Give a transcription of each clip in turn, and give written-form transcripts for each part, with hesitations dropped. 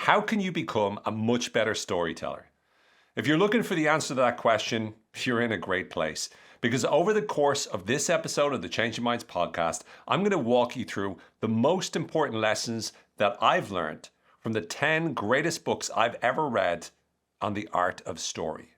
How can you become a much better storyteller? If you're looking for the answer to that question, you're in a great place. Because over the course of this episode of the Changing Minds podcast, I'm going to walk you through the most important lessons that I've learned from the 10 greatest books I've ever read on the art of story.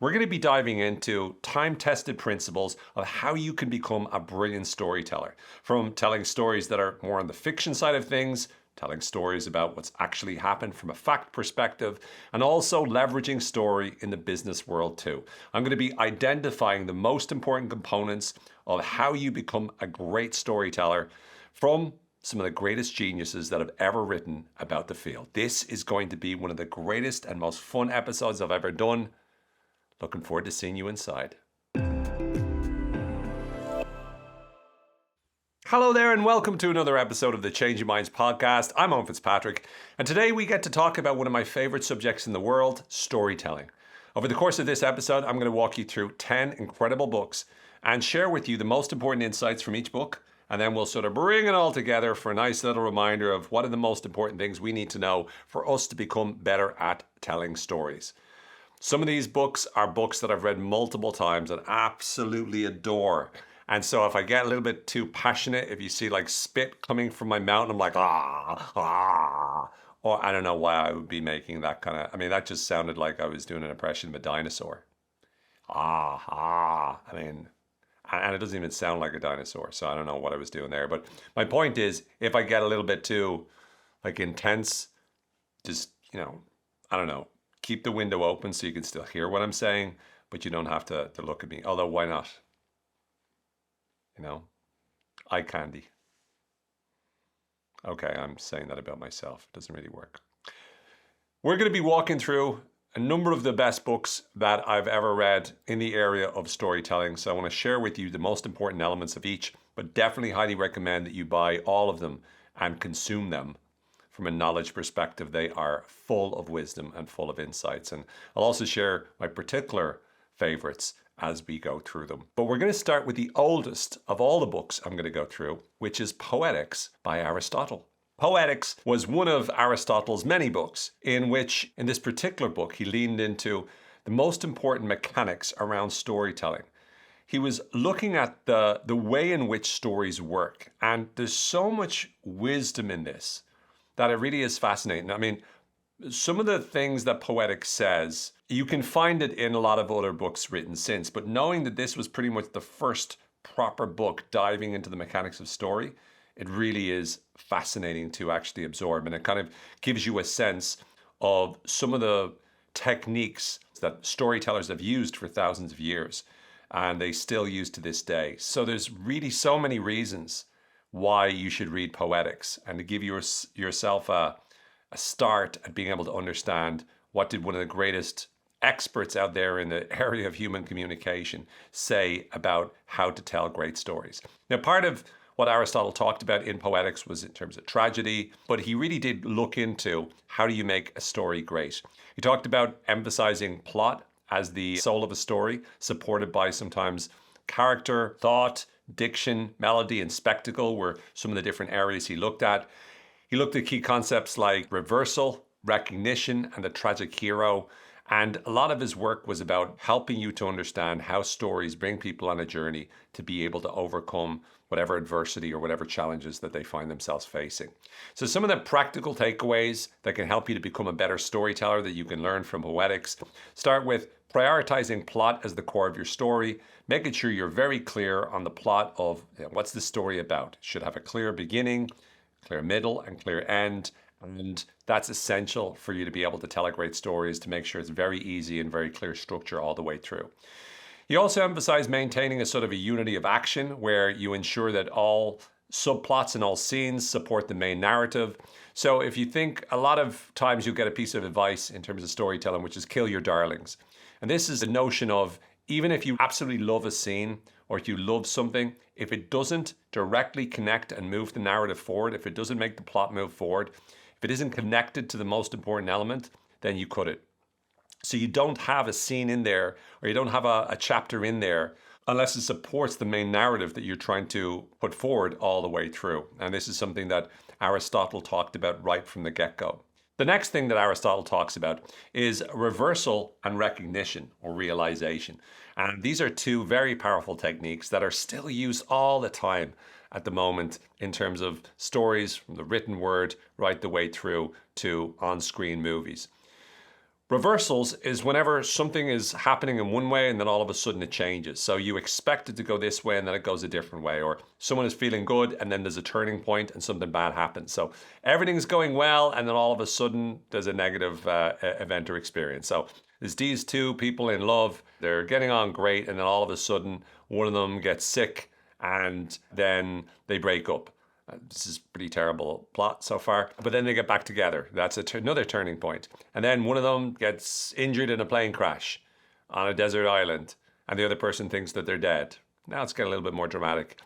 We're going to be diving into time-tested principles of how you can become a brilliant storyteller. From telling stories that are more on the fiction side of things, telling stories about what's actually happened from a fact perspective, and also leveraging story in the business world too. I'm going to be identifying the most important components of how you become a great storyteller from some of the greatest geniuses that have ever written about the field. This is going to be one of the greatest and most fun episodes I've ever done. Looking forward to seeing you inside. Hello there and welcome to another episode of the Changing Minds podcast. I'm Owen Fitzpatrick, and today we get to talk about one of my favorite subjects in the world, storytelling. Over the course of this episode, I'm going to walk you through 10 incredible books and share with you the most important insights from each book, and then we'll sort of bring it all together for a nice little reminder of what are the most important things we need to know for us to become better at telling stories. Some of these books are books that I've read multiple times and absolutely adore. And so if I get a little bit too passionate, if you see like spit coming from my mouth, I'm like, or I don't know why I would be making that kind of, that just sounded like I was doing an impression of a dinosaur. And it doesn't even sound like a dinosaur. So I don't know what I was doing there. But my point is, if I get a little bit too like intense, just, keep the window open so you can still hear what I'm saying, but you don't have to look at me. Although, why not? Eye candy. Okay, I'm saying that about myself. It doesn't really work. We're going to be walking through a number of the best books that I've ever read in the area of storytelling. So I want to share with you the most important elements of each, but definitely highly recommend that you buy all of them and consume them. From a knowledge perspective, they are full of wisdom and full of insights. And I'll also share my particular favorites as we go through them. But we're going to start with the oldest of all the books I'm going to go through, which is Poetics by Aristotle. Poetics was one of Aristotle's many books in which, in this particular book, he leaned into the most important mechanics around storytelling. He was looking at the way in which stories work. And there's so much wisdom in this that it really is fascinating. Some of the things that Poetics says, you can find it in a lot of other books written since, but knowing that this was pretty much the first proper book diving into the mechanics of story, it really is fascinating to actually absorb. And it kind of gives you a sense of some of the techniques that storytellers have used for thousands of years, and they still use to this day. So there's really so many reasons why you should read Poetics, and to give yourself a start at being able to understand what did one of the greatest experts out there in the area of human communication say about how to tell great stories. Now, part of what Aristotle talked about in Poetics was in terms of tragedy, but he really did look into how do you make a story great. He talked about emphasizing plot as the soul of a story, supported by sometimes character, thought, diction, melody, and spectacle were some of the different areas he looked at. He looked at key concepts like reversal, recognition, and the tragic hero. And a lot of his work was about helping you to understand how stories bring people on a journey to be able to overcome whatever adversity or whatever challenges that they find themselves facing. So some of the practical takeaways that can help you to become a better storyteller that you can learn from Poetics start with prioritizing plot as the core of your story, making sure you're very clear on the plot of what's the story about. It should have a clear beginning, clear middle, and clear end. And that's essential for you to be able to tell a great story, is to make sure it's very easy and very clear structure all the way through. He also emphasized maintaining a sort of a unity of action where you ensure that all subplots and all scenes support the main narrative. So if you think, a lot of times you'll get a piece of advice in terms of storytelling, which is kill your darlings. And this is the notion of, even if you absolutely love a scene or if you love something, if it doesn't directly connect and move the narrative forward, if it doesn't make the plot move forward, if it isn't connected to the most important element, then you cut it. So you don't have a scene in there, or you don't have a chapter in there, unless it supports the main narrative that you're trying to put forward all the way through. And this is something that Aristotle talked about right from the get-go. The next thing that Aristotle talks about is reversal and recognition, or realization. And these are two very powerful techniques that are still used all the time at the moment in terms of stories from the written word right the way through to on-screen movies. Reversals is whenever something is happening in one way and then all of a sudden it changes. So you expect it to go this way and then it goes a different way. Or someone is feeling good and then there's a turning point and something bad happens. So everything's going well and then all of a sudden there's a negative event or experience. So there's these two people in love. They're getting on great and then all of a sudden one of them gets sick and then they break up. This is a pretty terrible plot so far. But then they get back together. That's another turning point. And then one of them gets injured in a plane crash on a desert island, and the other person thinks that they're dead. Now it's getting a little bit more dramatic.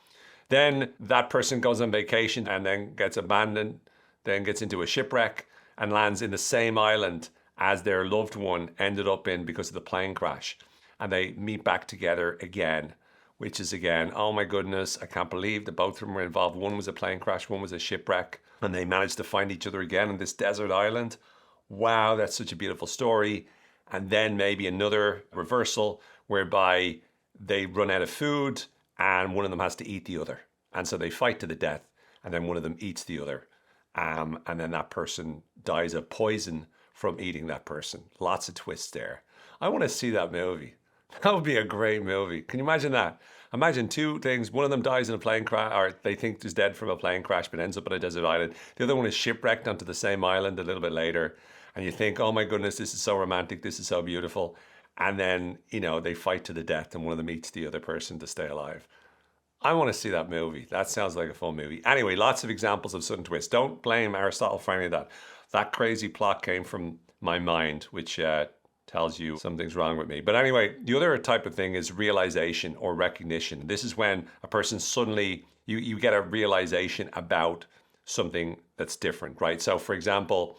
Then that person goes on vacation and then gets abandoned, then gets into a shipwreck and lands in the same island as their loved one ended up in because of the plane crash. And they meet back together again, which is again, oh my goodness, I can't believe that both of them were involved. One was a plane crash, one was a shipwreck, and they managed to find each other again on this desert island. Wow, that's such a beautiful story. And then maybe another reversal whereby they run out of food and one of them has to eat the other. And so they fight to the death and then one of them eats the other. And then that person dies of poison from eating that person. Lots of twists there. I want to see that movie. That would be a great movie. Can you imagine that? Imagine two things. One of them dies in a plane crash, or they think is dead from a plane crash, but ends up on a desert island. The other one is shipwrecked onto the same island a little bit later. And you think, oh my goodness, this is so romantic. This is so beautiful. And then, they fight to the death and one of them eats the other person to stay alive. I want to see that movie. That sounds like a fun movie. Anyway, lots of examples of sudden twists. Don't blame Aristotle for any of that. That crazy plot came from my mind, which tells you something's wrong with me. But anyway, the other type of thing is realization or recognition. This is when a person suddenly, you get a realization about something that's different, right? So for example,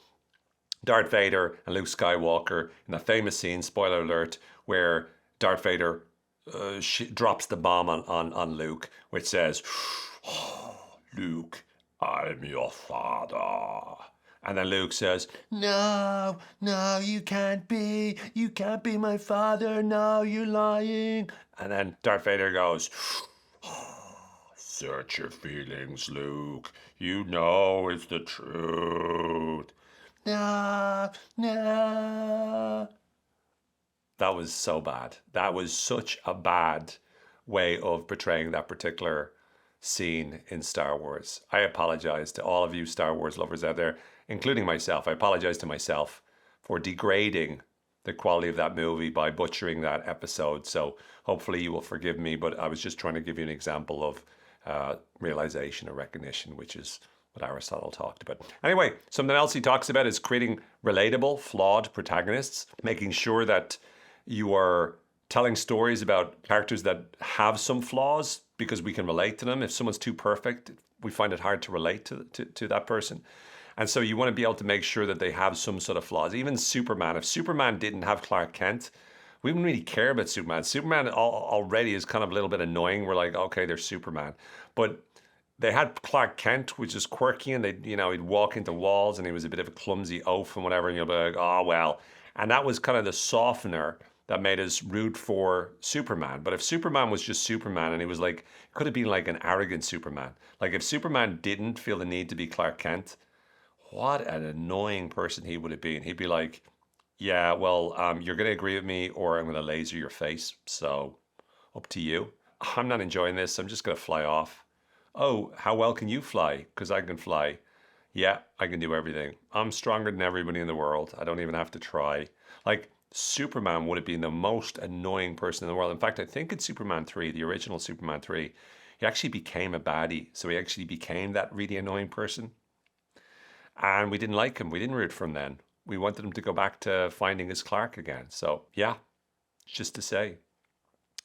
Darth Vader and Luke Skywalker in that famous scene, spoiler alert, where Darth Vader drops the bomb on Luke, which says, oh, Luke, I'm your father. And then Luke says, no, you can't be my father. No, you're lying. And then Darth Vader goes, oh, search your feelings, Luke. You know it's the truth. No. That was so bad. That was such a bad way of portraying that particular scene in Star Wars. I apologize to all of you Star Wars lovers out there, including myself. I apologize to myself for degrading the quality of that movie by butchering that episode. So hopefully you will forgive me, but I was just trying to give you an example of realization or recognition, which is what Aristotle talked about. Anyway, something else he talks about is creating relatable, flawed protagonists, making sure that you are telling stories about characters that have some flaws because we can relate to them. If someone's too perfect, we find it hard to relate to that person. And so you want to be able to make sure that they have some sort of flaws. Even Superman, if Superman didn't have Clark Kent, we wouldn't really care about Superman. Superman already is kind of a little bit annoying. We're like, okay, there's Superman. But they had Clark Kent, which is quirky, and he'd walk into walls and he was a bit of a clumsy oaf and whatever, and you'll be like, oh, well. And that was kind of the softener that made us root for Superman. But if Superman was just Superman and he was like, could have been like an arrogant Superman. Like if Superman didn't feel the need to be Clark Kent, what an annoying person he would have been. He'd be like, yeah, well, you're going to agree with me or I'm going to laser your face. So up to you. I'm not enjoying this. I'm just going to fly off. Oh, how well can you fly? Because I can fly. Yeah, I can do everything. I'm stronger than everybody in the world. I don't even have to try. Like, Superman would have been the most annoying person in the world. In fact, I think in Superman 3, the original Superman 3, he actually became a baddie. So he actually became that really annoying person. And we didn't like him. We didn't root for him then. We wanted him to go back to finding his Clark again. So yeah, just to say.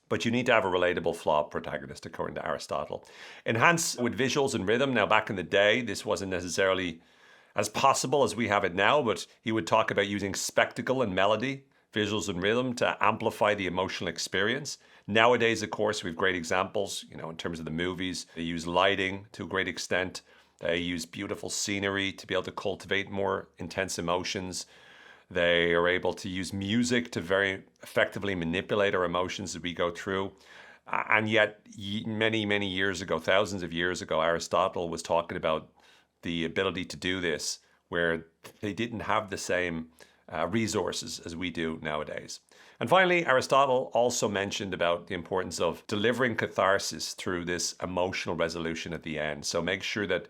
But you need to have a relatable, flawed protagonist, according to Aristotle. Enhance with visuals and rhythm. Now, back in the day, this wasn't necessarily as possible as we have it now, but he would talk about using spectacle and melody, visuals and rhythm to amplify the emotional experience. Nowadays, of course, we have great examples, in terms of the movies. They use lighting to a great extent. They use beautiful scenery to be able to cultivate more intense emotions. They are able to use music to very effectively manipulate our emotions as we go through. And yet, many, many years ago, thousands of years ago, Aristotle was talking about the ability to do this where they didn't have the same resources as we do nowadays. And finally, Aristotle also mentioned about the importance of delivering catharsis through this emotional resolution at the end. So make sure that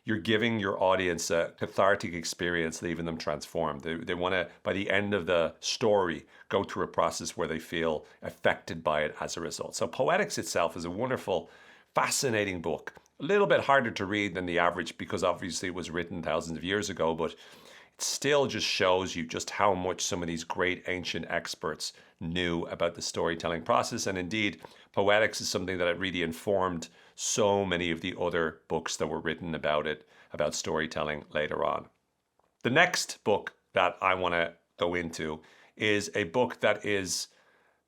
you're giving your audience a cathartic experience, leaving them transformed. They want to, by the end of the story, go through a process where they feel affected by it as a result. So Poetics itself is a wonderful, fascinating book. A little bit harder to read than the average because obviously it was written thousands of years ago, but it still just shows you just how much some of these great ancient experts knew about the storytelling process. And indeed, Poetics is something that really informed so many of the other books that were written about it, about storytelling later on. The next book that I want to go into is a book that is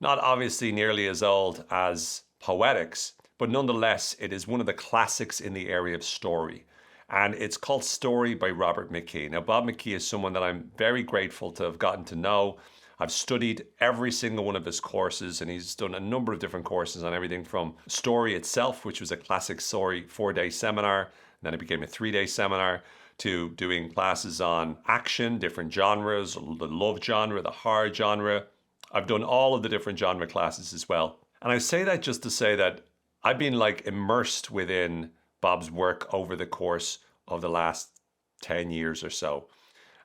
not obviously nearly as old as Poetics, but nonetheless, it is one of the classics in the area of story. And it's called Storr by Robert McKee. Now, Bob McKee is someone that I'm very grateful to have gotten to know. I've studied every single one of his courses, and he's done a number of different courses on everything from story itself, which was a classic story 4-day seminar, and then it became a 3-day seminar, to doing classes on action, different genres, the love genre, the horror genre. I've done all of the different genre classes as well. And I say that just to say that I've been like immersed within Bob's work over the course of the last 10 years or so.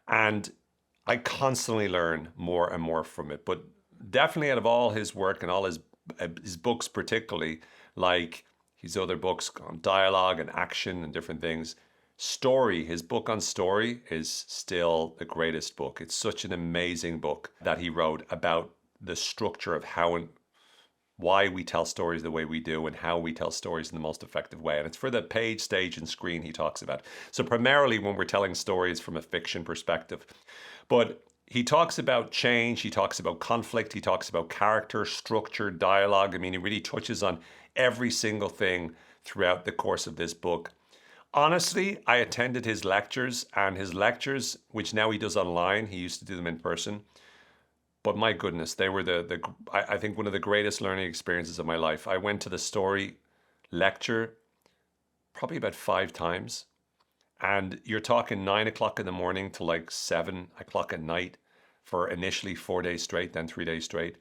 And I constantly learn more and more from it. But definitely out of all his work and all his books particularly, like his other books on dialogue and action and different things, Story, his book on story, is still the greatest book. It's such an amazing book that he wrote about the structure of how and why we tell stories the way we do and how we tell stories in the most effective way. And it's for the page, stage, and screen he talks about. So primarily when we're telling stories from a fiction perspective. But he talks about change, he talks about conflict, he talks about character, structure, dialogue. I mean, he really touches on every single thing throughout the course of this book. Honestly, I attended his lectures, and his lectures, which now he does online, he used to do them in person. But my goodness, they were I think one of the greatest learning experiences of my life. I went to the story lecture probably about 5 times. And you're talking 9 o'clock in the morning to like 7 o'clock at night for initially 4 days straight, then 3 days straight.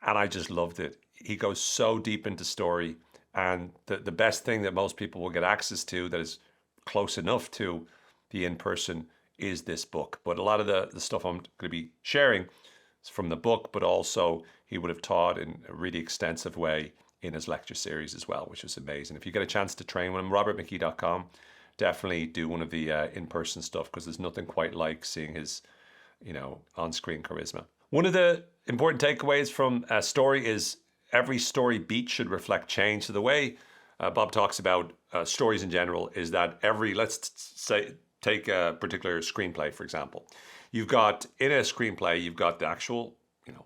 And I just loved it. He goes so deep into story. And the best thing that most people will get access to that is close enough to the in-person is this book. But a lot of the stuff I'm going to be sharing is from the book, but also he would have taught in a really extensive way in his lecture series as well, which was amazing. If you get a chance to train with him, robertmckee.com, definitely do one of the in-person stuff because there's nothing quite like seeing his, on-screen charisma. One of the important takeaways from a story is every story beat should reflect change. So the way Bob talks about stories in general is that let's say, take a particular screenplay, for example. You've got, in a screenplay, you've got the actual,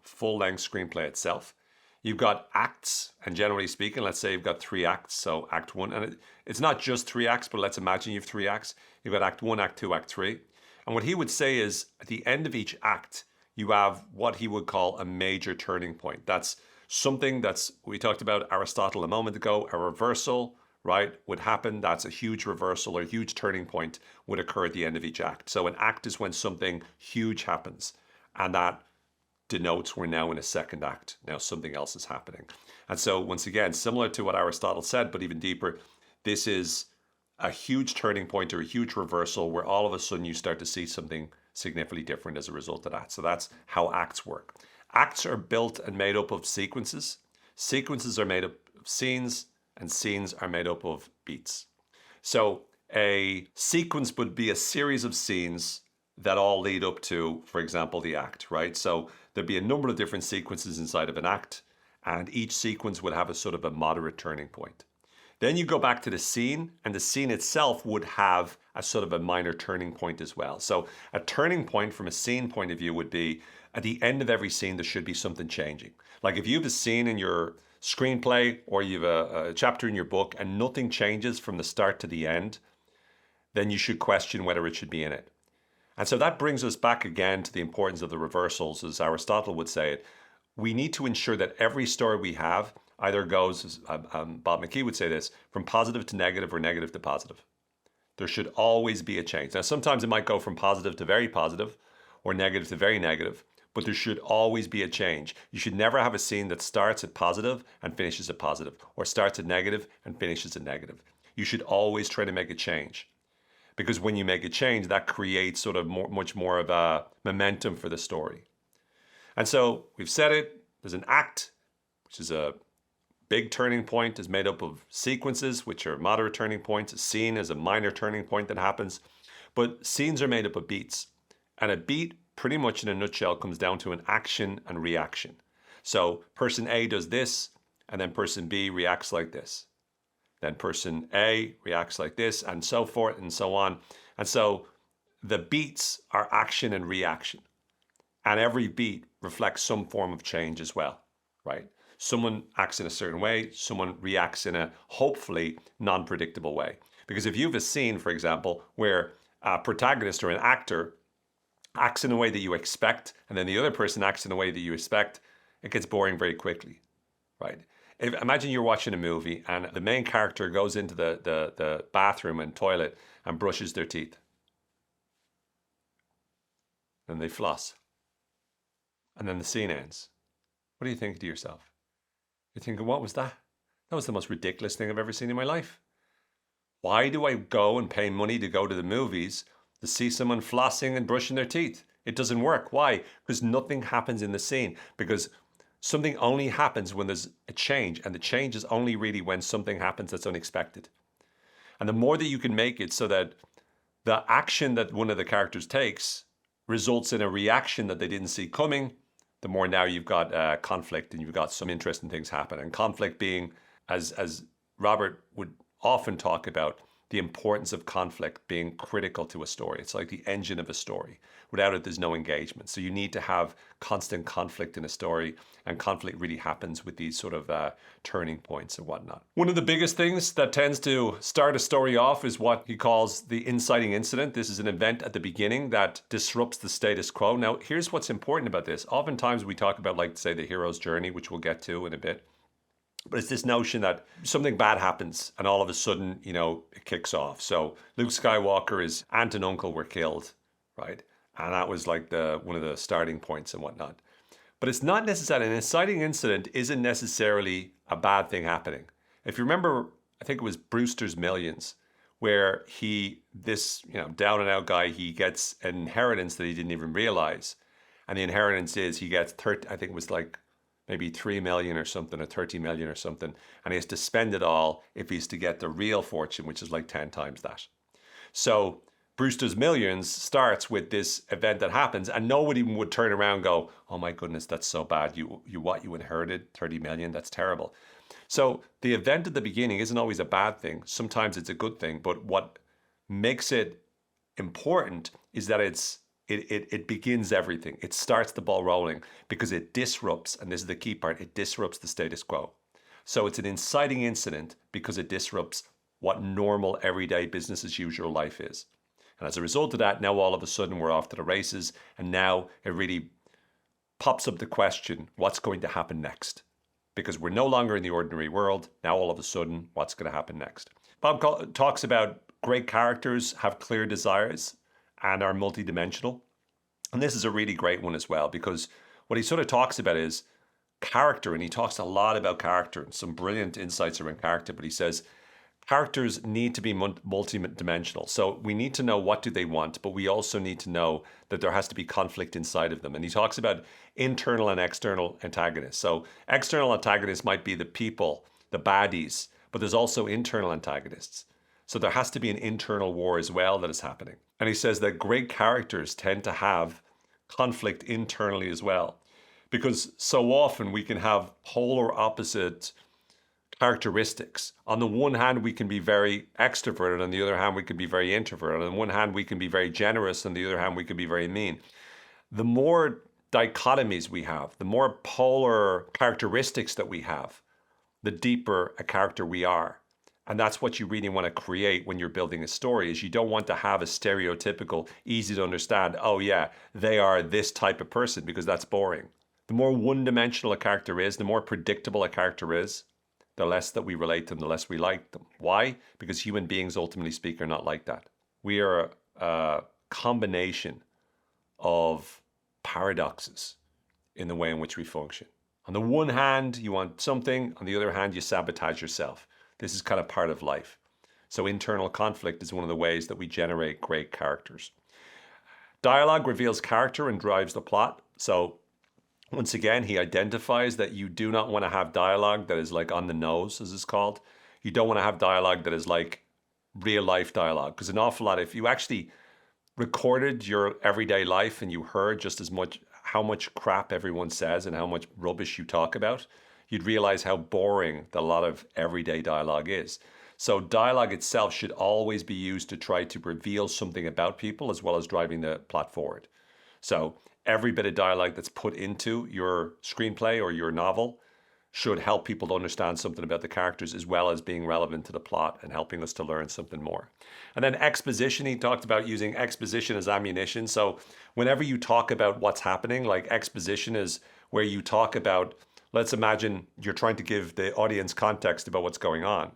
full-length screenplay itself. You've got acts, and generally speaking, let's say you've got 3 acts, so Act 1, and it's not just 3 acts, but let's imagine you have 3 acts. You've got Act 1, Act 2, Act 3. And what he would say is, at the end of each act, you have what he would call a major turning point. That's something we talked about Aristotle a moment ago, a reversal, right, would happen. That's a huge reversal or huge turning point would occur at the end of each act. So an act is when something huge happens, and that denotes we're now in a second act. Now something else is happening. And so once again, similar to what Aristotle said, but even deeper, this is a huge turning point or a huge reversal where all of a sudden you start to see something significantly different as a result of that. So that's how acts work. Acts are built and made up of sequences. Sequences are made up of scenes, and scenes are made up of beats. So a sequence would be a series of scenes that all lead up to, for example, the act, right? So there'd be a number of different sequences inside of an act, and each sequence would have a sort of a moderate turning point. Then you go back to the scene, and the scene itself would have a sort of a minor turning point as well. So a turning point from a scene point of view would be, at the end of every scene, there should be something changing. Like if you have a scene in your screenplay or you have a chapter in your book and nothing changes from the start to the end, then you should question whether it should be in it. And so that brings us back again to the importance of the reversals, as Aristotle would say it. We need to ensure that every story we have either goes, as Bob McKee would say this, from positive to negative or negative to positive. There should always be a change. Now, sometimes it might go from positive to very positive or negative to very negative, but there should always be a change. You should never have a scene that starts at positive and finishes at positive, or starts at negative and finishes at negative. You should always try to make a change, because when you make a change, that creates sort of much more of a momentum for the story. And so we've said it, there's an act, which is a big turning point, is made up of sequences, which are moderate turning points. A scene is a minor turning point that happens. But scenes are made up of beats. And a beat, pretty much in a nutshell, comes down to an action and reaction. So person A does this, and then person B reacts like this. Then person A reacts like this, and so forth and so on. And so the beats are action and reaction. And every beat reflects some form of change as well, right? Someone acts in a certain way, someone reacts in a hopefully non-predictable way. Because if you have a scene, for example, where a protagonist or an actor acts in a way that you expect, and then the other person acts in a way that you expect, it gets boring very quickly, right? Imagine you're watching a movie and the main character goes into the bathroom and toilet and brushes their teeth. And they floss. And then the scene ends. What do you think to yourself? You're thinking, what was that? That was the most ridiculous thing I've ever seen in my life. Why do I go and pay money to go to the movies to see someone flossing and brushing their teeth? It doesn't work. Why? Because nothing happens in the scene. Because something only happens when there's a change. And the change is only really when something happens that's unexpected. And the more that you can make it so that the action that one of the characters takes results in a reaction that they didn't see coming, the more now you've got conflict and you've got some interesting things happen. And conflict being, as Robert would often talk about, the importance of conflict being critical to a story. It's like the engine of a story. Without it, there's no engagement. So you need to have constant conflict in a story, and conflict really happens with these sort of turning points and whatnot. One of the biggest things that tends to start a story off is what he calls the inciting incident. This is an event at the beginning that disrupts the status quo. Now, here's what's important about this. Oftentimes we talk about, like, say, the hero's journey, which we'll get to in a bit. But it's this notion that something bad happens and all of a sudden, it kicks off. So Luke Skywalker's aunt and uncle were killed, right? And that was like one of the starting points and whatnot. But it's not necessarily, an inciting incident isn't necessarily a bad thing happening. If you remember, I think it was Brewster's Millions, where this down and out guy, he gets an inheritance that he didn't even realize. And the inheritance is he gets I think it was like maybe 3 million or something, or 30 million or something. And he has to spend it all if he's to get the real fortune, which is like 10 times that. So Brewster's Millions starts with this event that happens, and nobody would turn around and go, oh my goodness, that's so bad. You inherited 30 million? That's terrible. So the event at the beginning isn't always a bad thing. Sometimes it's a good thing. But what makes it important is that it begins everything. It starts the ball rolling because it disrupts, and this is the key part, it disrupts the status quo. So it's an inciting incident because it disrupts what normal, everyday, business as usual life is. And as a result of that, now all of a sudden we're off to the races, and now it really pops up the question, what's going to happen next? Because we're no longer in the ordinary world. Now all of a sudden, what's going to happen next? Bob talks about great characters have clear desires and are multidimensional. And this is a really great one as well, because what he sort of talks about is character, and he talks a lot about character and some brilliant insights around character, but he says characters need to be multidimensional. So we need to know what do they want, but we also need to know that there has to be conflict inside of them. And he talks about internal and external antagonists. So external antagonists might be the people, the baddies, but there's also internal antagonists. So there has to be an internal war as well that is happening. And he says that great characters tend to have conflict internally as well, because so often we can have polar opposite characteristics. On the one hand, we can be very extroverted. On the other hand, we can be very introverted. On the one hand, we can be very generous. On the other hand, we can be very mean. The more dichotomies we have, the more polar characteristics that we have, the deeper a character we are. And that's what you really want to create when you're building a story, is you don't want to have a stereotypical, easy to understand, oh yeah, they are this type of person, because that's boring. The more one-dimensional a character is, the more predictable a character is, the less that we relate to them, the less we like them. Why? Because human beings, ultimately speaking, are not like that. We are a combination of paradoxes in the way in which we function. On the one hand, you want something. On the other hand, you sabotage yourself. This is kind of part of life. So internal conflict is one of the ways that we generate great characters. Dialogue reveals character and drives the plot. So once again, he identifies that you do not want to have dialogue that is like on the nose, as it's called. You don't want to have dialogue that is like real life dialogue, because an awful lot, if you actually recorded your everyday life and you heard just as much how much crap everyone says and how much rubbish you talk about, you'd realize how boring a lot of everyday dialogue is. So dialogue itself should always be used to try to reveal something about people as well as driving the plot forward. So every bit of dialogue that's put into your screenplay or your novel should help people to understand something about the characters as well as being relevant to the plot and helping us to learn something more. And then exposition, he talked about using exposition as ammunition. So whenever you talk about what's happening, like exposition is where you talk about, let's imagine you're trying to give the audience context about what's going on.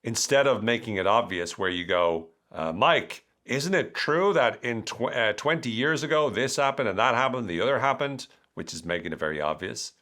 Instead of making it obvious where you go, Mike, isn't it true that in 20 years ago, this happened and that happened, the other happened, which is making it very obvious.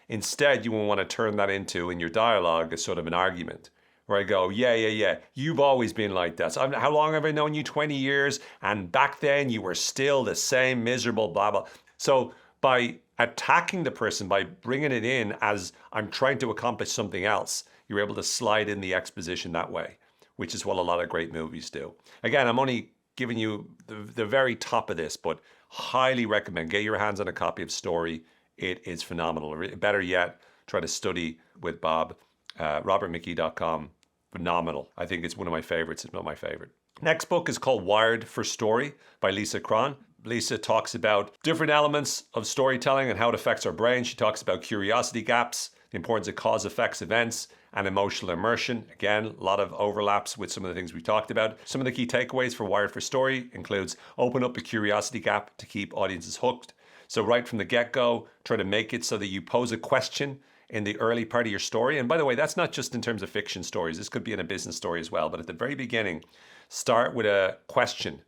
Instead, you will want to turn that into, in your dialogue, a sort of an argument where I go, yeah, you've always been like that. So how long have I known you? 20 years. And back then you were still the same miserable, blah, blah. So by attacking the person, by bringing it in as I'm trying to accomplish something else, you're able to slide in the exposition that way, which is what a lot of great movies do. Again, I'm only giving you the very top of this, but highly recommend, get your hands on a copy of Story. It is phenomenal. Better yet, try to study with Bob, robertmckee.com. Phenomenal. I think it's one of my favorites, if not my favorite. Next book is called Wired for Story by Lisa Krohn. Lisa talks about different elements of storytelling and how it affects our brain. She talks about curiosity gaps, the importance of cause, effects, events, and emotional immersion. Again, a lot of overlaps with some of the things we talked about. Some of the key takeaways for Wired for Story includes open up the curiosity gap to keep audiences hooked. So right from the get-go, try to make it so that you pose a question in the early part of your story. And by the way, that's not just in terms of fiction stories. This could be in a business story as well. But at the very beginning, start with a question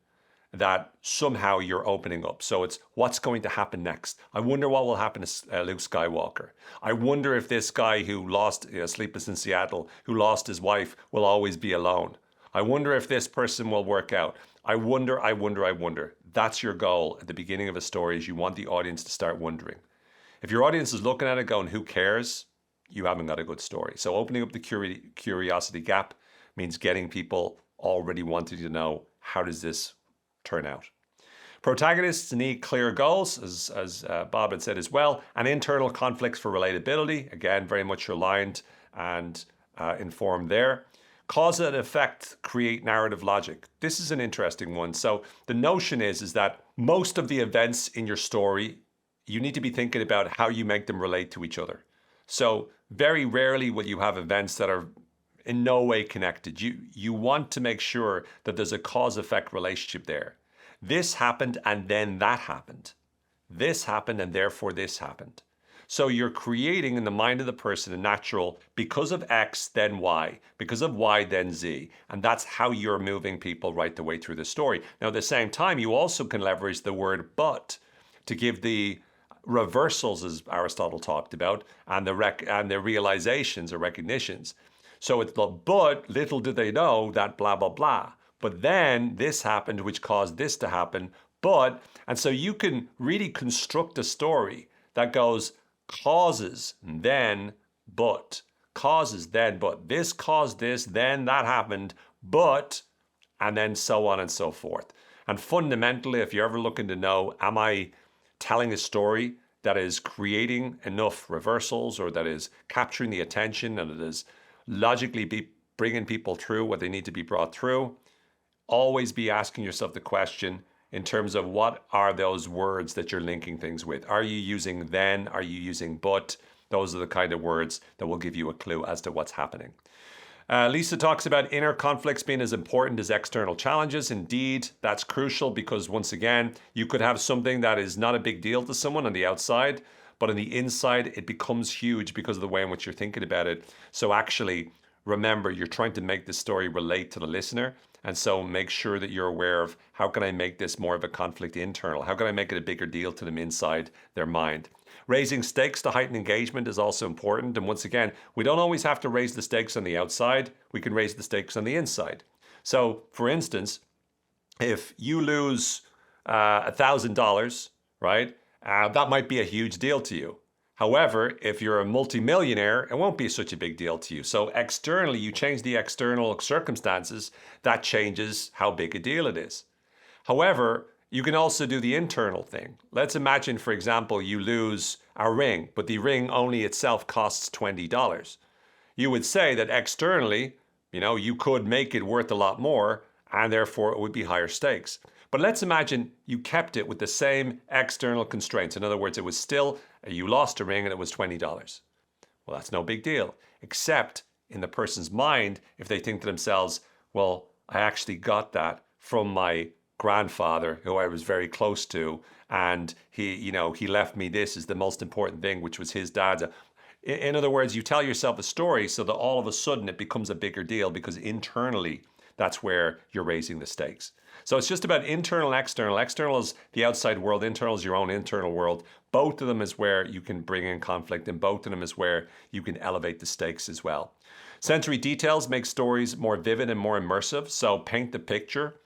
that somehow you're opening up. So it's, what's going to happen next? I wonder what will happen to Luke Skywalker. I wonder if this guy who lost Sleepless in Seattle, who lost his wife, will always be alone. I wonder if this person will work out. I wonder. That's your goal at the beginning of a story, is you want the audience to start wondering. If your audience is looking at it going, who cares? You haven't got a good story. So opening up the curiosity gap means getting people already wanting to know, how does this turn out? Protagonists need clear goals, as Bob had said as well, and internal conflicts for relatability. Again, very much aligned and informed there. Cause and effect create narrative logic. This is an interesting one. So the notion is that most of the events in your story, you need to be thinking about how you make them relate to each other. So very rarely will you have events that are in no way connected. You want to make sure that there's a cause-effect relationship there. This happened and then that happened. This happened and therefore this happened. So you're creating in the mind of the person a natural, because of X, then Y, because of Y, then Z. And that's how you're moving people right the way through the story. Now, at the same time, you also can leverage the word but to give the reversals, as Aristotle talked about, and the realizations or recognitions. So it's the but, little did they know that blah, blah, blah. But then this happened, which caused this to happen. But, and so you can really construct a story that goes, causes, then, but. Causes, then, but. This caused this, then that happened, but, and then so on and so forth. And fundamentally, if you're ever looking to know, am I telling a story that is creating enough reversals, or that is capturing the attention, and it is logically bringing people through what they need to be brought through, always be asking yourself the question, in terms of what are those words that you're linking things with? Are you using then? Are you using but? Those are the kind of words that will give you a clue as to what's happening. Lisa talks about inner conflicts being as important as external challenges. Indeed, that's crucial because once again, you could have something that is not a big deal to someone on the outside, but on the inside, it becomes huge because of the way in which you're thinking about it. So actually, remember, you're trying to make the story relate to the listener. And so make sure that you're aware of how can I make this more of a conflict internal? How can I make it a bigger deal to them inside their mind? Raising stakes to heighten engagement is also important. And once again, we don't always have to raise the stakes on the outside. We can raise the stakes on the inside. So for instance, if you lose $1,000, right, that might be a huge deal to you. However, if you're a multimillionaire, it won't be such a big deal to you. So externally, you change the external circumstances, that changes how big a deal it is. However, you can also do the internal thing. Let's imagine, for example, you lose a ring, but the ring only itself costs $20. You would say that externally, you could make it worth a lot more, and therefore it would be higher stakes. But let's imagine you kept it with the same external constraints. In other words, it was still, you lost a ring and it was $20. Well, that's no big deal, except in the person's mind, if they think to themselves, well, I actually got that from my grandfather, who I was very close to, and he left me this as the most important thing, which was his dad's. In other words, you tell yourself a story so that all of a sudden it becomes a bigger deal because internally, that's where you're raising the stakes. So it's just about internal and external. External is the outside world. Internal is your own internal world. Both of them is where you can bring in conflict, and both of them is where you can elevate the stakes as well. Sensory details make stories more vivid and more immersive. So paint the picture,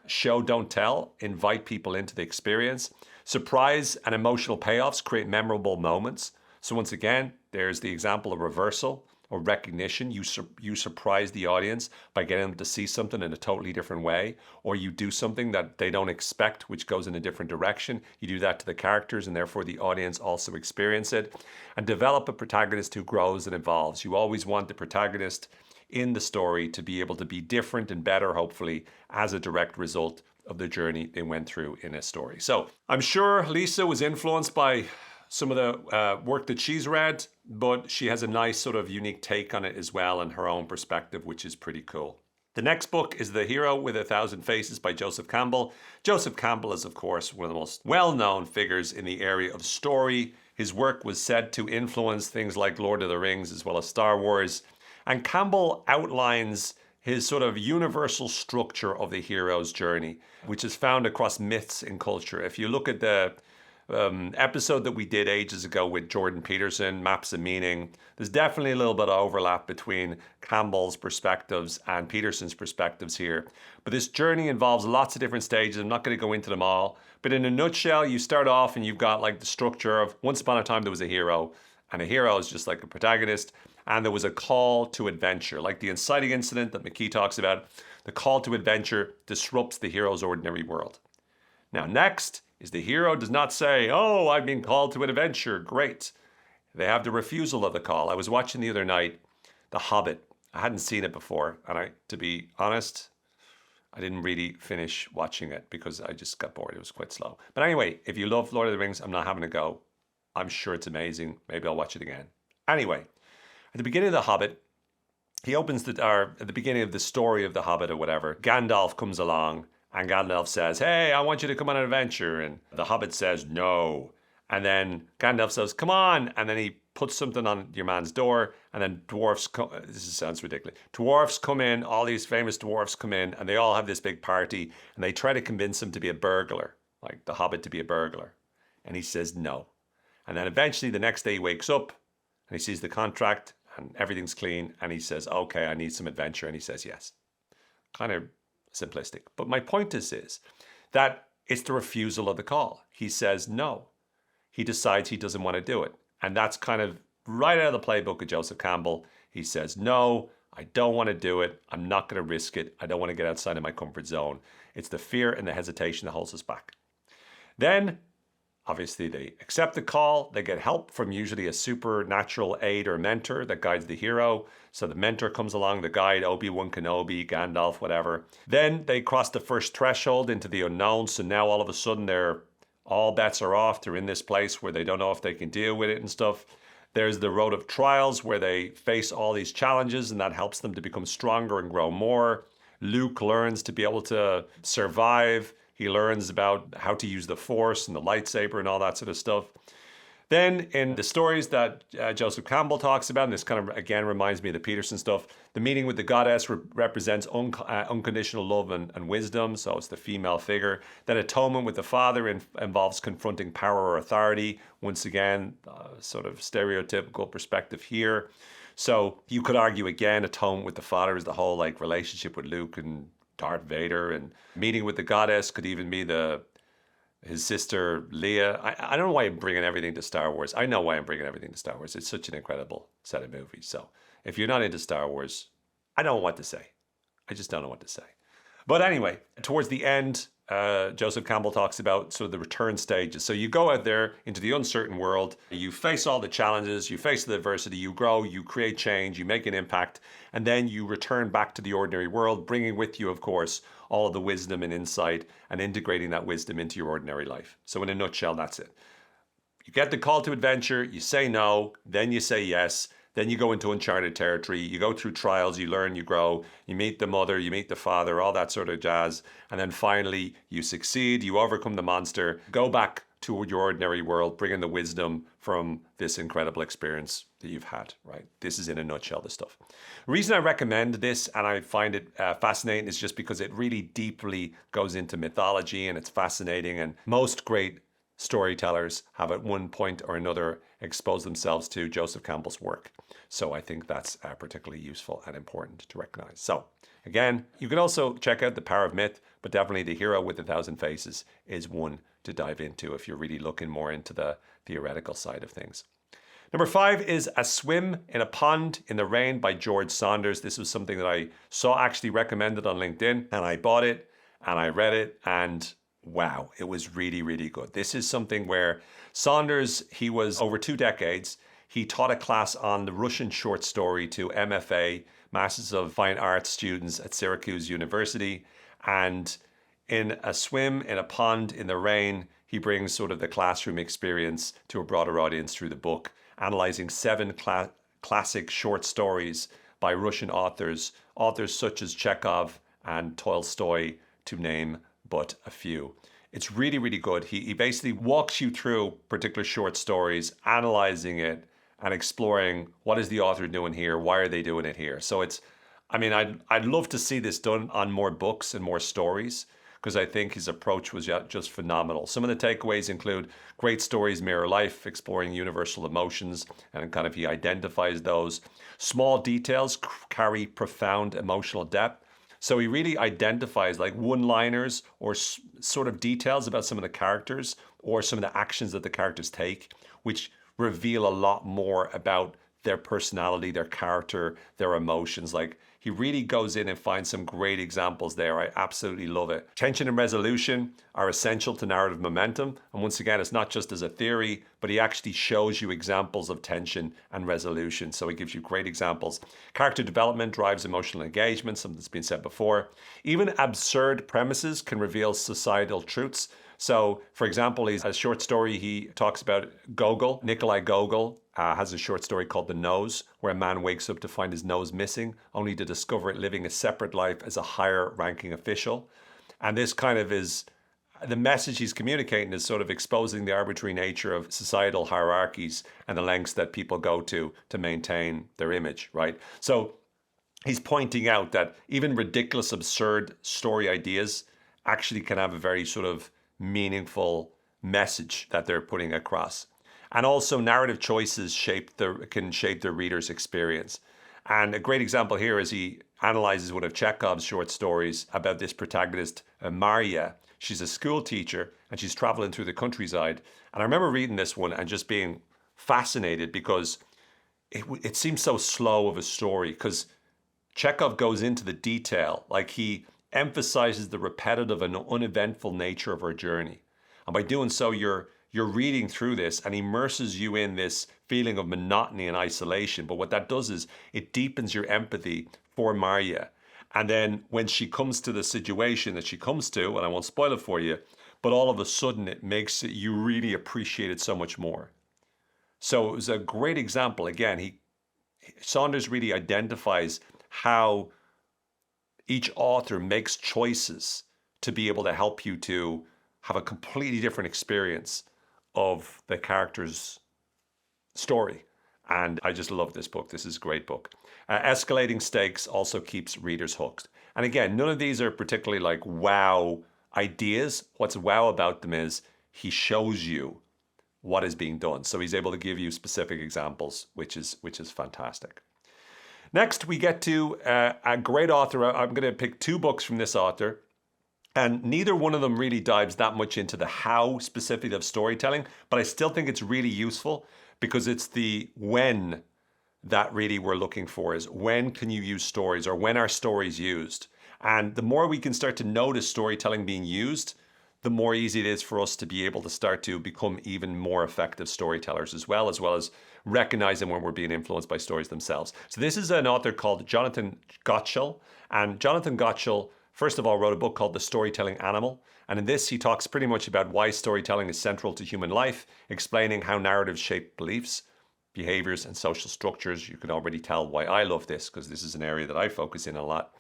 show, don't tell, invite people into the experience. Surprise and emotional payoffs create memorable moments. So once again, there's the example of reversal or recognition. You surprise the audience by getting them to see something in a totally different way, or you do something that they don't expect, which goes in a different direction. You do that to the characters, and therefore the audience also experience it. And develop a protagonist who grows and evolves. You always want the protagonist in the story to be able to be different and better, hopefully, as a direct result of the journey they went through in a story. So I'm sure Lisa was influenced by some of the work that she's read, but she has a nice sort of unique take on it as well and her own perspective, which is pretty cool. The next book is The Hero with 1,000 Faces by Joseph Campbell. Joseph Campbell is, of course, one of the most well-known figures in the area of story. His work was said to influence things like Lord of the Rings as well as Star Wars. And Campbell outlines his sort of universal structure of the hero's journey, which is found across myths and culture. If you look at the episode that we did ages ago with Jordan Peterson, Maps of Meaning, there's definitely a little bit of overlap between Campbell's perspectives and Peterson's perspectives here. But this journey involves lots of different stages. I'm not going to go into them all. But in a nutshell, you start off and you've got like the structure of once upon a time there was a hero. And a hero is just like a protagonist. And there was a call to adventure. Like the inciting incident that McKee talks about, the call to adventure disrupts the hero's ordinary world. Now next is the hero does not say, oh, I've been called to an adventure, great. They have the refusal of the call. I was watching the other night, The Hobbit. I hadn't seen it before, and to be honest, I didn't really finish watching it because I just got bored. It was quite slow. But anyway, if you love Lord of the Rings, I'm not having a go. I'm sure it's amazing. Maybe I'll watch it again. Anyway, at the beginning of The Hobbit, he opens at the beginning of the story of The Hobbit or whatever, Gandalf comes along. And Gandalf says, hey, I want you to come on an adventure. And the Hobbit says, no. And then Gandalf says, come on. And then he puts something on your man's door. And then dwarfs come. This sounds ridiculous. Dwarfs come in. All these famous dwarfs come in. And they all have this big party. And they try to convince him to be a burglar. Like the Hobbit to be a burglar. And he says no. And then eventually the next day he wakes up. And he sees the contract. And everything's clean. And he says, okay, I need some adventure. And he says yes. Kind of simplistic. But my point is that it's the refusal of the call. He says no. He decides he doesn't want to do it. And that's kind of right out of the playbook of Joseph Campbell. He says, no, I don't want to do it. I'm not going to risk it. I don't want to get outside of my comfort zone. It's the fear and the hesitation that holds us back. Then, obviously, they accept the call. They get help from usually a supernatural aid or mentor that guides the hero. So the mentor comes along, the guide, Obi-Wan Kenobi, Gandalf, whatever. Then they cross the first threshold into the unknown. So now all of a sudden all bets are off. They're in this place where they don't know if they can deal with it and stuff. There's the road of trials where they face all these challenges and that helps them to become stronger and grow more. Luke learns to be able to survive. He learns about how to use the Force and the lightsaber and all that sort of stuff. Then in the stories that Joseph Campbell talks about, and this kind of again reminds me of the Peterson stuff, the meeting with the goddess represents unconditional love and wisdom, so it's the female figure. Then atonement with the father involves confronting power or authority. Once again, sort of stereotypical perspective here. So you could argue again, atonement with the father is the whole like relationship with Luke and Darth Vader, and meeting with the goddess could even be his sister Leia. I don't know why I'm bringing everything to Star Wars. I know why I'm bringing everything to Star Wars. It's such an incredible set of movies. So if you're not into Star Wars, I don't know what to say. I just don't know what to say. But anyway, towards the end, Joseph Campbell talks about sort of the return stages. So you go out there into the uncertain world, you face all the challenges, you face the adversity, you grow, you create change, you make an impact, and then you return back to the ordinary world, bringing with you, of course, all of the wisdom and insight and integrating that wisdom into your ordinary life. So in a nutshell, that's it. You get the call to adventure, you say no, then you say yes, then you go into uncharted territory, you go through trials, you learn, you grow, you meet the mother, you meet the father, all that sort of jazz. And then finally, you succeed, you overcome the monster, go back to your ordinary world, bringing the wisdom from this incredible experience that you've had, right? This is in a nutshell, this stuff. The reason I recommend this and I find it fascinating is just because it really deeply goes into mythology and it's fascinating. And most great storytellers have at one point or another exposed themselves to Joseph Campbell's work. So I think that's particularly useful and important to recognize. So again, you can also check out The Power of Myth, but definitely The Hero with a Thousand Faces is one to dive into if you're really looking more into the theoretical side of things. Number 5 is A Swim in a Pond in the Rain by George Saunders. This was something that I saw actually recommended on LinkedIn, and I bought it and I read it, and wow, it was really, really good. This is something where Saunders, he was over 2 decades. He taught a class on the Russian short story to MFA, Masters of Fine Arts students at Syracuse University. And in A Swim in a Pond in the Rain, he brings sort of the classroom experience to a broader audience through the book, analyzing 7 classic short stories by Russian authors such as Chekhov and Tolstoy, to name but a few. It's really, really good. He basically walks you through particular short stories, analyzing it and exploring what is the author doing here, why are they doing it here. So I'd love to see this done on more books and more stories, because I think his approach was just phenomenal. Some of the takeaways include great stories mirror life, exploring universal emotions, and kind of he identifies those. Small details carry profound emotional depth. So he really identifies like one-liners or sort of details about some of the characters or some of the actions that the characters take, which reveal a lot more about their personality, their character, their emotions. Like he really goes in and finds some great examples there. I absolutely love it. Tension and resolution are essential to narrative momentum. And once again, it's not just as a theory, but he actually shows you examples of tension and resolution. So he gives you great examples. Character development drives emotional engagement, something that's been said before. Even absurd premises can reveal societal truths. So, for example, a short story, he talks about Gogol. Nikolai Gogol has a short story called The Nose, where a man wakes up to find his nose missing, only to discover it living a separate life as a higher-ranking official. And this kind of is, the message he's communicating is sort of exposing the arbitrary nature of societal hierarchies and the lengths that people go to maintain their image, right? So he's pointing out that even ridiculous, absurd story ideas actually can have a very sort of meaningful message that they're putting across. And also narrative choices can shape the reader's experience. And a great example here is he analyzes one of Chekhov's short stories about this protagonist, Marya. She's a school teacher and she's traveling through the countryside. And I remember reading this one and just being fascinated because it seems so slow of a story, because Chekhov goes into the detail, like he emphasizes the repetitive and uneventful nature of her journey. And by doing so, you're reading through this and immerses you in this feeling of monotony and isolation. But what that does is it deepens your empathy for Marya. And then when she comes to the situation that she comes to, and I won't spoil it for you, but all of a sudden it makes you really appreciate it so much more. So it was a great example. Again, Saunders really identifies how each author makes choices to be able to help you to have a completely different experience of the character's story. And I just love this book. This is a great book. Escalating Stakes also keeps readers hooked. And again, none of these are particularly like wow ideas. What's wow about them is he shows you what is being done. So he's able to give you specific examples, which is fantastic. Next, we get to a great author. I'm going to pick two books from this author. And neither one of them really dives that much into the how specifically of storytelling, but I still think it's really useful because it's the when that really we're looking for, is when can you use stories, or when are stories used? And the more we can start to notice storytelling being used, the more easy it is for us to be able to start to become even more effective storytellers as well as recognizing when we're being influenced by stories themselves. So this is an author called Jonathan Gottschall. And Jonathan Gottschall, first of all, wrote a book called The Storytelling Animal. And in this, he talks pretty much about why storytelling is central to human life, explaining how narratives shape beliefs, behaviors, and social structures. You can already tell why I love this, because this is an area that I focus in a lot.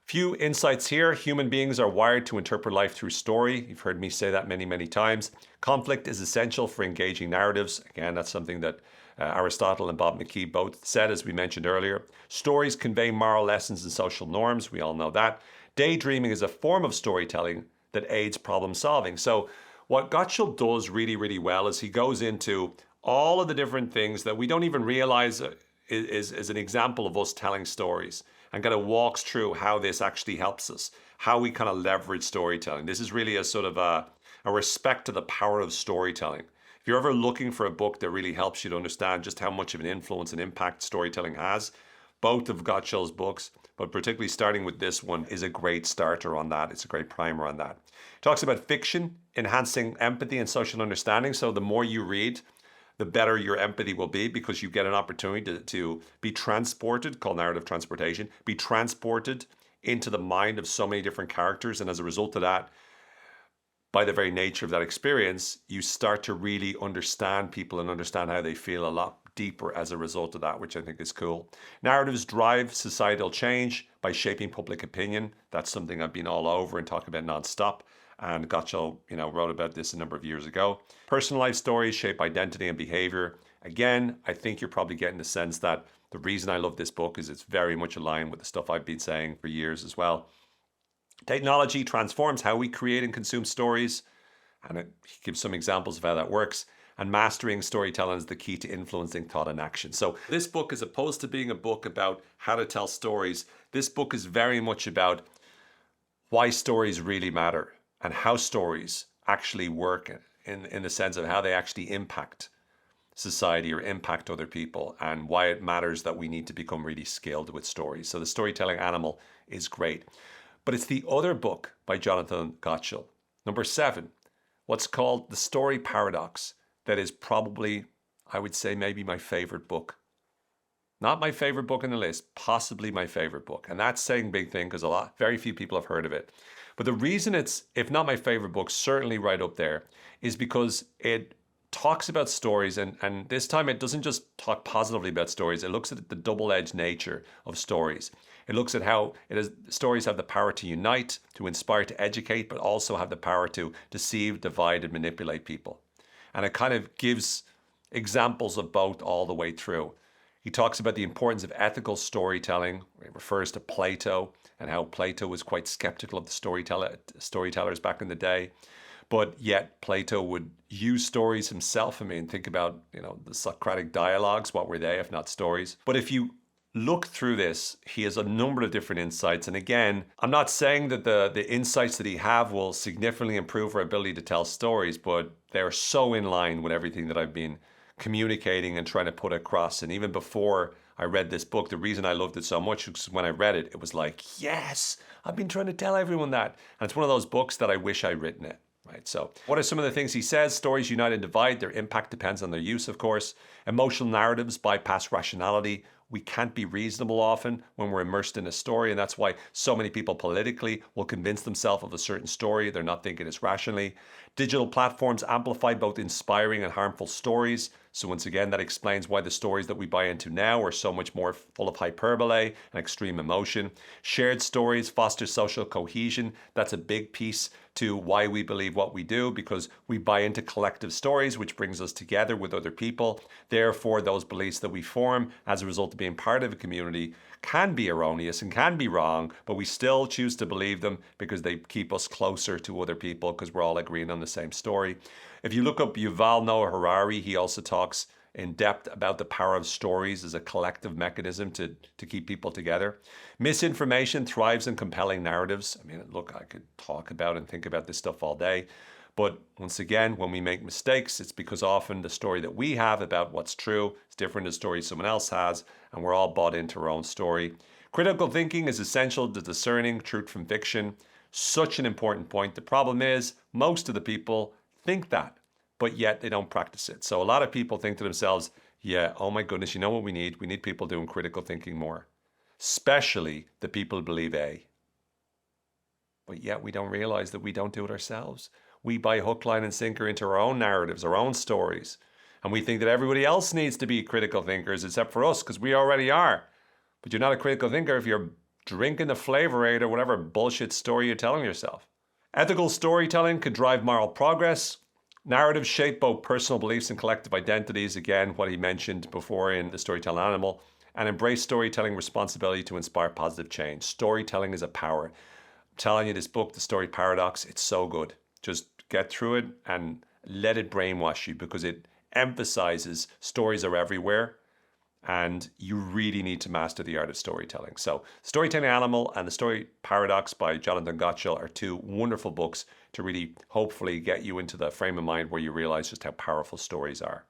Few insights here. Human beings are wired to interpret life through story. You've heard me say that many, many times. Conflict is essential for engaging narratives. Again, that's something that Aristotle and Bob McKee both said, as we mentioned earlier. Stories convey moral lessons and social norms. We all know that. Daydreaming is a form of storytelling that aids problem solving. So what Gottschall does really, really well is he goes into all of the different things that we don't even realize is an example of us telling stories, and kind of walks through how this actually helps us, how we kind of leverage storytelling. This is really a sort of a respect to the power of storytelling. If you're ever looking for a book that really helps you to understand just how much of an influence and impact storytelling has, both of Gottschall's books, but particularly starting with this one, is a great starter on that. It's a great primer on that. It talks about fiction, enhancing empathy and social understanding. So the more you read, the better your empathy will be, because you get an opportunity to be transported, called narrative transportation, be transported into the mind of so many different characters. And as a result of that, by the very nature of that experience, you start to really understand people and understand how they feel a lot deeper as a result of that, which I think is cool. Narratives drive societal change by shaping public opinion. That's something I've been all over and talking about nonstop. And Gottschall, wrote about this a number of years ago. Personal life stories shape identity and behavior. Again, I think you're probably getting the sense that the reason I love this book is it's very much aligned with the stuff I've been saying for years as well. Technology transforms how we create and consume stories. And he gives some examples of how that works. And mastering storytelling is the key to influencing thought and action. So this book, as opposed to being a book about how to tell stories, this book is very much about why stories really matter and how stories actually work in the sense of how they actually impact society or impact other people, and why it matters that we need to become really skilled with stories. So The Storytelling Animal is great. But it's the other book by Jonathan Gottschall, number 7, what's called The Story Paradox, that is probably, I would say, maybe my favorite book. Not my favorite book on the list, possibly my favorite book. And that's saying a big thing, because very few people have heard of it. But the reason it's, if not my favorite book, certainly right up there, is because it talks about stories, and this time it doesn't just talk positively about stories. It looks at the double-edged nature of stories. It looks at how stories have the power to unite, to inspire, to educate, but also have the power to deceive, divide, and manipulate people. And it kind of gives examples of both all the way through. He talks about the importance of ethical storytelling. It refers to Plato and how Plato was quite skeptical of the storytellers back in the day. But yet Plato would use stories himself. I mean, think about, the Socratic dialogues. What were they if not stories? But if you look through this, he has a number of different insights. And again, I'm not saying that the insights that he have will significantly improve our ability to tell stories, but they're so in line with everything that I've been communicating and trying to put across. And even before I read this book, the reason I loved it so much was when I read it, it was like, yes, I've been trying to tell everyone that. And it's one of those books that I wish I'd written it. Right. So what are some of the things he says? Stories unite and divide. Their impact depends on their use, of course. Emotional narratives bypass rationality. We can't be reasonable often when we're immersed in a story. And that's why so many people politically will convince themselves of a certain story. They're not thinking it rationally. Digital platforms amplify both inspiring and harmful stories. So once again, that explains why the stories that we buy into now are so much more full of hyperbole and extreme emotion. Shared stories foster social cohesion. That's a big piece to why we believe what we do, because we buy into collective stories, which brings us together with other people. Therefore, those beliefs that we form as a result of being part of a community can be erroneous and can be wrong, but we still choose to believe them because they keep us closer to other people because we're all agreeing on the same story. If you look up Yuval Noah Harari, he also talks in depth about the power of stories as a collective mechanism to keep people together. Misinformation thrives in compelling narratives. I mean, look, I could talk about and think about this stuff all day. But once again, when we make mistakes, it's because often the story that we have about what's true is different than the story someone else has, and we're all bought into our own story. Critical thinking is essential to discerning truth from fiction. Such an important point. The problem is, most of the people think that, but yet they don't practice it. So a lot of people think to themselves, yeah, oh my goodness, you know what we need? We need people doing critical thinking more, especially the people who believe A. But yet we don't realize that we don't do it ourselves. We buy hook, line, and sinker into our own narratives, our own stories. And we think that everybody else needs to be critical thinkers except for us because we already are. But you're not a critical thinker if you're drinking the Flavor-Aid or whatever bullshit story you're telling yourself. Ethical storytelling could drive moral progress. Narratives shape both personal beliefs and collective identities. Again, what he mentioned before in The Storytelling Animal. And embrace storytelling responsibility to inspire positive change. Storytelling is a power. I'm telling you, this book, The Story Paradox, it's so good. Just get through it and let it brainwash you because it emphasizes stories are everywhere and you really need to master the art of storytelling. So Storytelling Animal and The Story Paradox by Jonathan Gottschall are two wonderful books to really hopefully get you into the frame of mind where you realize just how powerful stories are.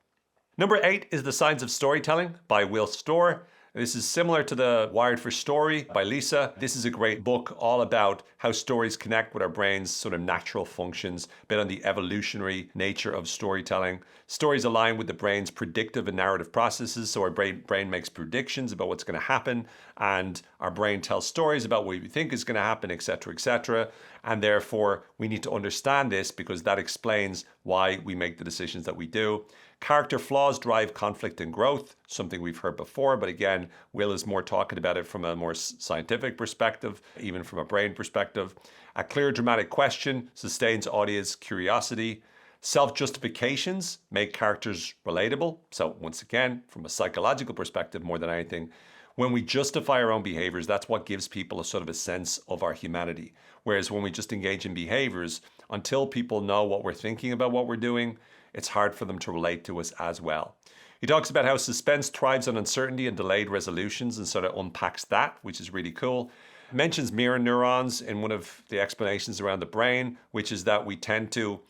Number 8 is The Science of Storytelling by Will Storr. This is similar to The Wired for Story by Lisa. This is a great book all about how stories connect with our brain's sort of natural functions, a bit on the evolutionary nature of storytelling. Stories align with the brain's predictive and narrative processes, so our brain makes predictions about what's going to happen, and our brain tells stories about what we think is going to happen, etc., etc. And therefore, we need to understand this because that explains why we make the decisions that we do. Character flaws drive conflict and growth, something we've heard before, but again, Will is more talking about it from a more scientific perspective, even from a brain perspective. A clear, dramatic question sustains audience curiosity. Self-justifications make characters relatable. So once again, from a psychological perspective, more than anything, when we justify our own behaviors, that's what gives people a sort of a sense of our humanity. Whereas when we just engage in behaviors, until people know what we're thinking about what we're doing, it's hard for them to relate to us as well. He talks about how suspense thrives on uncertainty and delayed resolutions and sort of unpacks that, which is really cool. Mentions mirror neurons in one of the explanations around the brain, which is that we tend to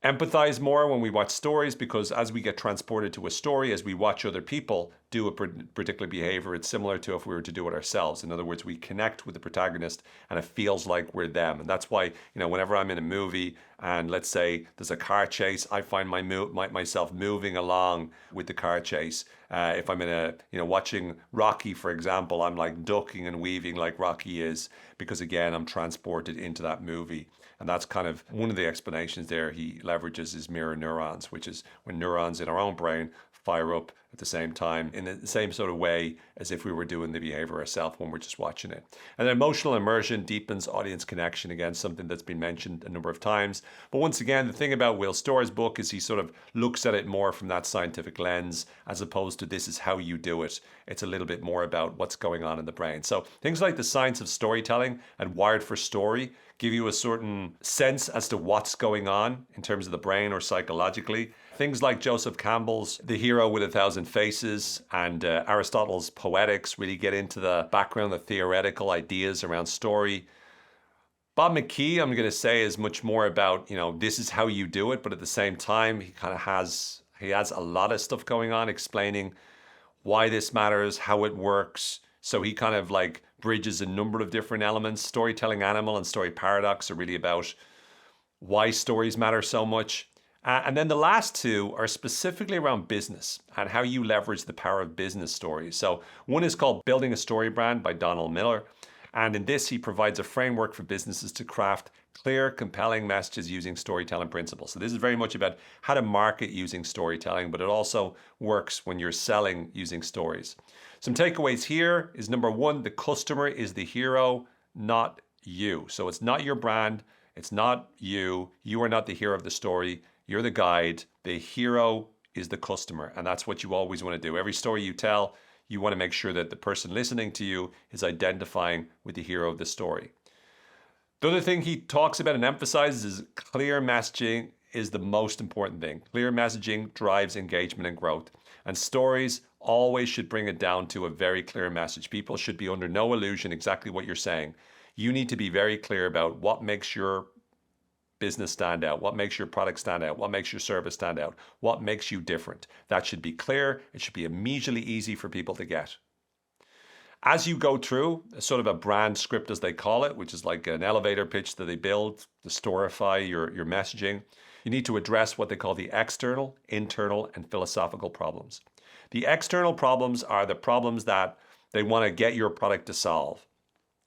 empathize more when we watch stories because as we get transported to a story, as we watch other people do a particular behavior, it's similar to if we were to do it ourselves. In other words, we connect with the protagonist and it feels like we're them. And that's why, whenever I'm in a movie and let's say there's a car chase, I find myself moving along with the car chase. If I'm in watching Rocky, for example, I'm like ducking and weaving like Rocky is because again, I'm transported into that movie. And that's kind of one of the explanations there he leverages is mirror neurons, which is when neurons in our own brain fire up at the same time in the same sort of way as if we were doing the behavior ourselves when we're just watching it. And emotional immersion deepens audience connection, again, something that's been mentioned a number of times. But once again, the thing about Will Storr's book is he sort of looks at it more from that scientific lens as opposed to this is how you do it. It's a little bit more about what's going on in the brain. So things like The Science of Storytelling and Wired for Story give you a certain sense as to what's going on in terms of the brain or psychologically. Things like Joseph Campbell's The Hero with a Thousand Faces and Aristotle's Poetics really get into the background, the theoretical ideas around story. Bob McKee, I'm going to say, is much more about, this is how you do it, but at the same time, he has a lot of stuff going on explaining why this matters, how it works. So he kind of like bridges a number of different elements. Storytelling Animal and Story Paradox are really about why stories matter so much. And then the last two are specifically around business and how you leverage the power of business stories. So one is called Building a Story Brand by Donald Miller. And in this, he provides a framework for businesses to craft clear, compelling messages using storytelling principles. So this is very much about how to market using storytelling, but it also works when you're selling using stories. Some takeaways here is number one, the customer is the hero, not you. So it's not your brand. It's not you. You are not the hero of the story. You're the guide. The hero is the customer. And that's what you always want to do. Every story you tell, you want to make sure that the person listening to you is identifying with the hero of the story. The other thing he talks about and emphasizes is clear messaging is the most important thing. Clear messaging drives engagement and growth. And stories always should bring it down to a very clear message. People should be under no illusion exactly what you're saying. You need to be very clear about what makes your business stand out, what makes your product stand out, what makes your service stand out, what makes you different. That should be clear. It should be immediately easy for people to get. As you go through sort of a brand script, as they call it, which is like an elevator pitch that they build to storify your messaging, you need to address what they call the external, internal, and philosophical problems. The external problems are the problems that they want to get your product to solve.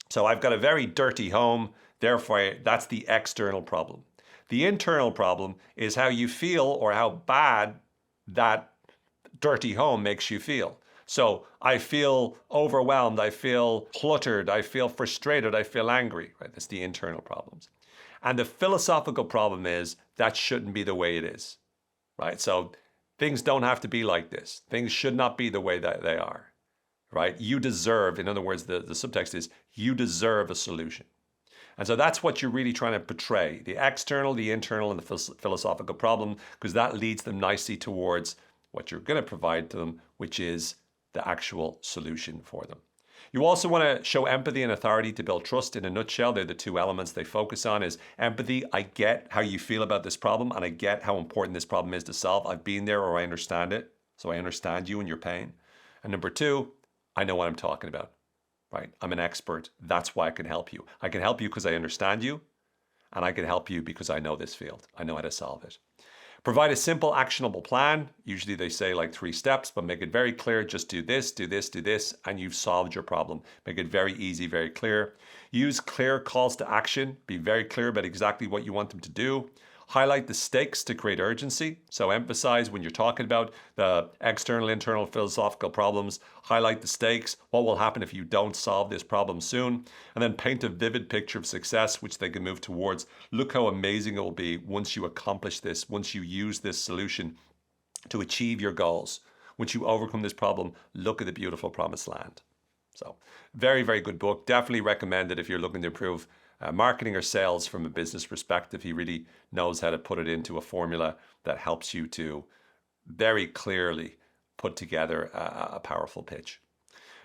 So I've got a very dirty home, therefore that's the external problem. The internal problem is how you feel or how bad that dirty home makes you feel. So I feel overwhelmed, I feel cluttered, I feel frustrated, I feel angry, right? That's the internal problems. And the philosophical problem is that shouldn't be the way it is, right? So things don't have to be like this. Things should not be the way that they are, right? You deserve, in other words, the subtext is you deserve a solution. And so that's what you're really trying to portray, the external, the internal, and the philosophical problem, because that leads them nicely towards what you're going to provide to them, which is the actual solution for them. You also want to show empathy and authority to build trust. In a nutshell, they're the two elements they focus on is empathy. I get how you feel about this problem and I get how important this problem is to solve. I've been there or I understand it. So I understand you and your pain. And number two, I know what I'm talking about, right? I'm an expert. That's why I can help you. I can help you because I understand you and I can help you because I know this field. I know how to solve it. Provide a simple, actionable plan. Usually they say like 3 steps, but make it very clear. Just do this, do this, do this, and you've solved your problem. Make it very easy, very clear. Use clear calls to action. Be very clear about exactly what you want them to do. Highlight the stakes to create urgency. So emphasize when you're talking about the external, internal, philosophical problems, highlight the stakes. What will happen if you don't solve this problem soon? And then paint a vivid picture of success, which they can move towards. Look how amazing it will be once you accomplish this, once you use this solution to achieve your goals. Once you overcome this problem, look at the beautiful promised land. So very, very good book. Definitely recommend it if you're looking to improve marketing or sales from a business perspective. He really knows how to put it into a formula that helps you to very clearly put together a powerful pitch.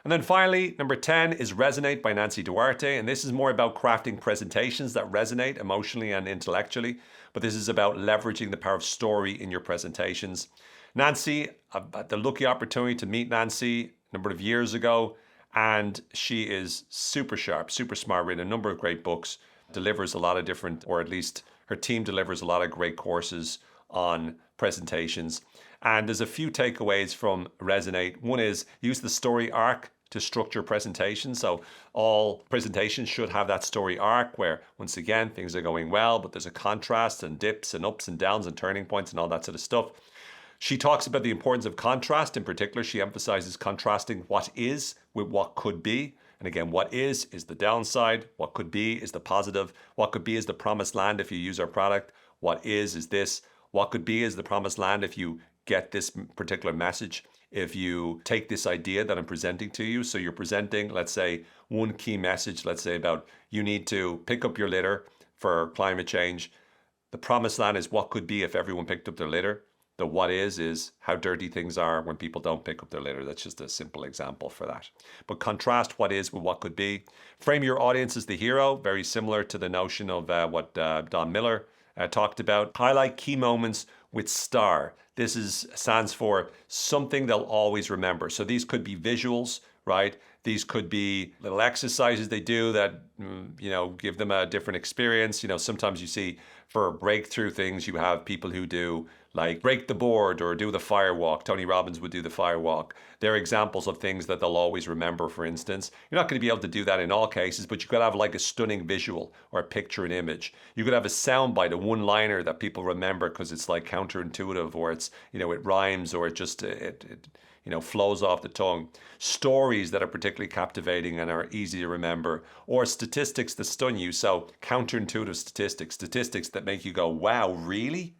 And then finally, number 10 is Resonate by Nancy Duarte. And this is more about crafting presentations that resonate emotionally and intellectually. But this is about leveraging the power of story in your presentations. Nancy, I've had the lucky opportunity to meet Nancy a number of years ago. And she is super sharp, super smart, written a number of great books, delivers a lot of different, or at least her team delivers a lot of great courses on presentations. And there's a few takeaways from Resonate. One is use the story arc to structure presentations. So all presentations should have that story arc where, once again, things are going well, but there's a contrast and dips and ups and downs and turning points and all that sort of stuff. She talks about the importance of contrast. In particular, she emphasizes contrasting what is with what could be. And again, what is the downside. What could be is the positive. What could be is the promised land if you use our product. What is this. What could be is the promised land if you get this particular message. If you take this idea that I'm presenting to you. So you're presenting, let's say, one key message, let's say about you need to pick up your litter for climate change. The promised land is what could be if everyone picked up their litter. The what is how dirty things are when people don't pick up their litter. That's just a simple example for that. But contrast what is with what could be. Frame your audience as the hero, very similar to the notion of what Don Miller talked about. Highlight key moments with STAR. This stands for something they'll always remember. So these could be visuals, right? These could be little exercises they do that, give them a different experience. Sometimes you see For breakthrough things, you have people who do like break the board or do the fire walk. Tony Robbins would do the fire walk. They're examples of things that they'll always remember, for instance. You're not going to be able to do that in all cases, but you could have like a stunning visual or a picture and image. You could have a soundbite, a one-liner that people remember because it's like counterintuitive, or it's, you know, it rhymes, or it just, it you know, flows off the tongue. Stories that are particularly captivating and are easy to remember, or statistics that stun you. So counterintuitive statistics that make you go, wow, really?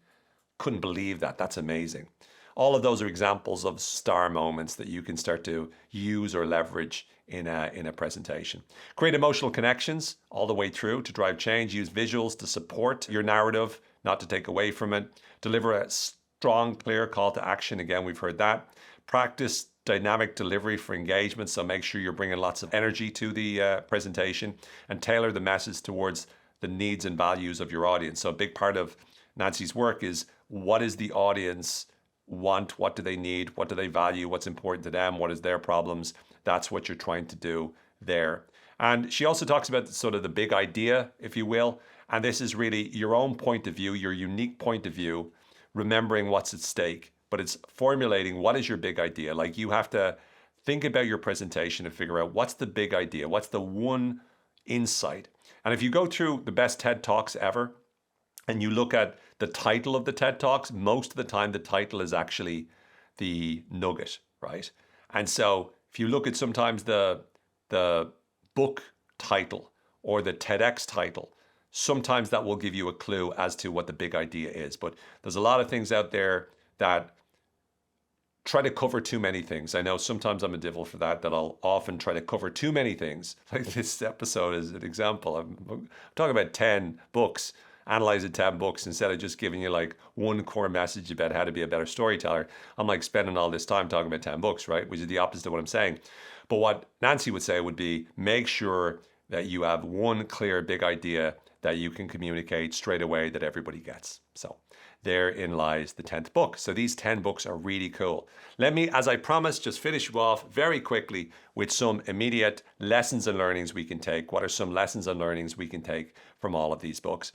Couldn't believe that. That's amazing. All of those are examples of star moments that you can start to use or leverage in a presentation. Create emotional connections all the way through to drive change. Use visuals to support your narrative, not to take away from it. Deliver a strong, clear call to action. Again, we've heard that. Practice dynamic delivery for engagement. So make sure you're bringing lots of energy to the presentation, and tailor the message towards the needs and values of your audience. So a big part of Nancy's work is, what is the audience want? What do they need? What do they value? What's important to them? What is their problems? That's what you're trying to do there. And she also talks about sort of the big idea, if you will. And this is really your own point of view, your unique point of view, remembering what's at stake. But it's formulating what is your big idea. Like, you have to think about your presentation and figure out what's the big idea, what's the one insight. And if you go through the best TED Talks ever and you look at the title of the TED Talks, most of the time the title is actually the nugget, right? And so if you look at sometimes the book title or the TEDx title, sometimes that will give you a clue as to what the big idea is. But there's a lot of things out there that try to cover too many things. I know sometimes I'm a devil for that I'll often try to cover too many things. Like this episode is an example. I'm talking about 10 books, analyzing 10 books, instead of just giving you like one core message about how to be a better storyteller. I'm like spending all this time talking about 10 books, right? Which is the opposite of what I'm saying. But what Nancy would say would be, make sure that you have one clear big idea that you can communicate straight away that everybody gets. So therein lies the 10th book. So these 10 books are really cool. Let me, as I promised, just finish you off very quickly with some immediate lessons and learnings we can take. What are some lessons and learnings we can take from all of these books?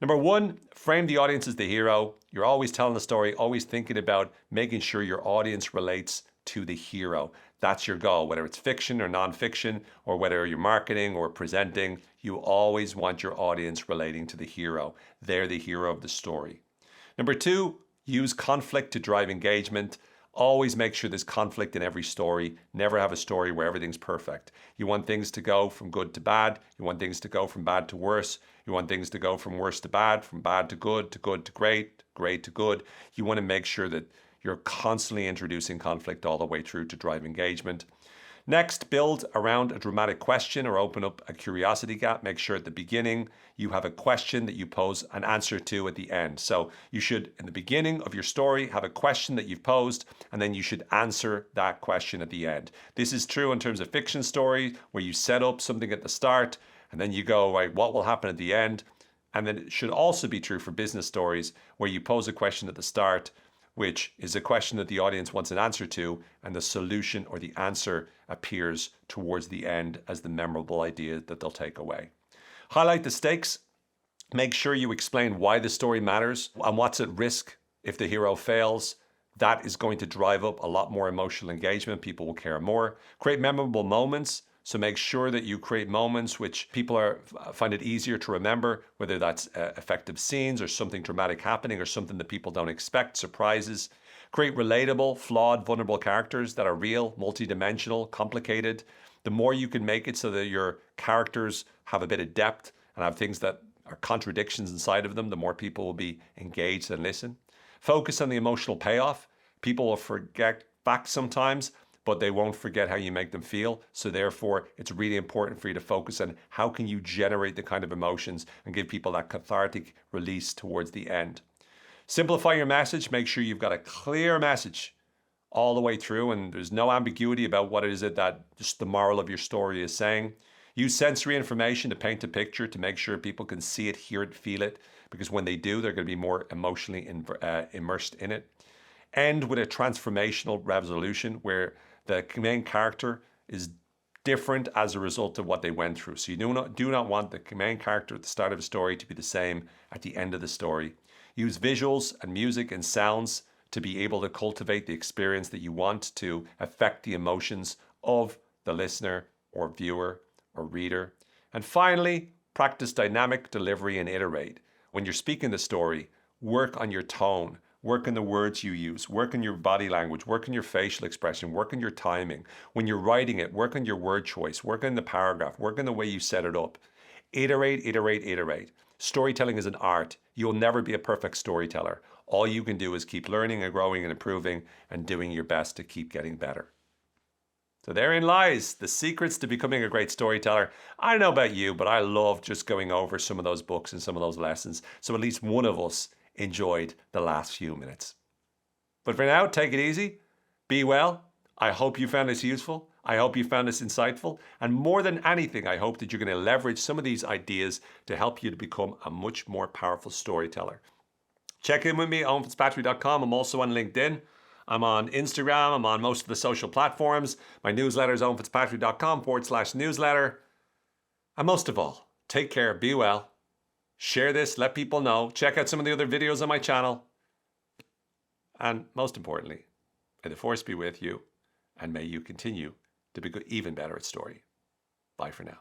Number one, frame the audience as the hero. You're always telling a story, always thinking about making sure your audience relates to the hero. That's your goal, whether it's fiction or nonfiction, or whether you're marketing or presenting, you always want your audience relating to the hero. They're the hero of the story. Number two, use conflict to drive engagement. Always make sure there's conflict in every story. Never have a story where everything's perfect. You want things to go from good to bad. You want things to go from bad to worse. You want things to go from worse to bad to good to great, great to good. You want to make sure that you're constantly introducing conflict all the way through to drive engagement. Next, build around a dramatic question or open up a curiosity gap. Make sure at the beginning you have a question that you pose an answer to at the end. So you should, in the beginning of your story, have a question that you've posed, and then you should answer that question at the end. This is true in terms of fiction story, where you set up something at the start, and then you go, right, what will happen at the end? And then it should also be true for business stories, where you pose a question at the start, which is a question that the audience wants an answer to, and the solution or the answer appears towards the end as the memorable idea that they'll take away. Highlight the stakes. Make sure you explain why the story matters and what's at risk if the hero fails. That is going to drive up a lot more emotional engagement. People will care more. Create memorable moments. So make sure that you create moments which people find it easier to remember, whether that's effective scenes or something dramatic happening or something that people don't expect, surprises. Create relatable, flawed, vulnerable characters that are real, multidimensional, complicated. The more you can make it so that your characters have a bit of depth and have things that are contradictions inside of them, the more people will be engaged and listen. Focus on the emotional payoff. People will forget facts sometimes, but they won't forget how you make them feel. So therefore, it's really important for you to focus on how can you generate the kind of emotions and give people that cathartic release towards the end. Simplify your message. Make sure you've got a clear message all the way through, and there's no ambiguity about what is it that just the moral of your story is saying. Use sensory information to paint a picture to make sure people can see it, hear it, feel it, because when they do, they're going to be more emotionally immersed in it. End with a transformational resolution where the main character is different as a result of what they went through. So you do not want the main character at the start of a story to be the same at the end of the story. Use visuals and music and sounds to be able to cultivate the experience that you want to affect the emotions of the listener or viewer or reader. And finally, practice dynamic delivery and iterate. When you're speaking the story, work on your tone, work on the words you use, work on your body language, work on your facial expression, work on your timing. When you're writing it, work on your word choice, work on the paragraph, work on the way you set it up. Iterate, iterate, iterate. Storytelling is an art. You'll never be a perfect storyteller. All you can do is keep learning and growing and improving and doing your best to keep getting better. So therein lies the secrets to becoming a great storyteller. I don't know about you, but I love just going over some of those books and some of those lessons. So at least one of us enjoyed the last few minutes. But for now, take it easy. Be well. I hope you found this useful. I hope you found this insightful. And more than anything, I hope that you're going to leverage some of these ideas to help you to become a much more powerful storyteller. Check in with me, owenfitzpatrick.com. I'm also on LinkedIn. I'm on Instagram. I'm on most of the social platforms. My newsletter is owenfitzpatrick.com/newsletter. And most of all, take care, be well. Share this, let people know. Check out some of the other videos on my channel. And most importantly, may the force be with you, and may you continue to be even better at story. Bye for now.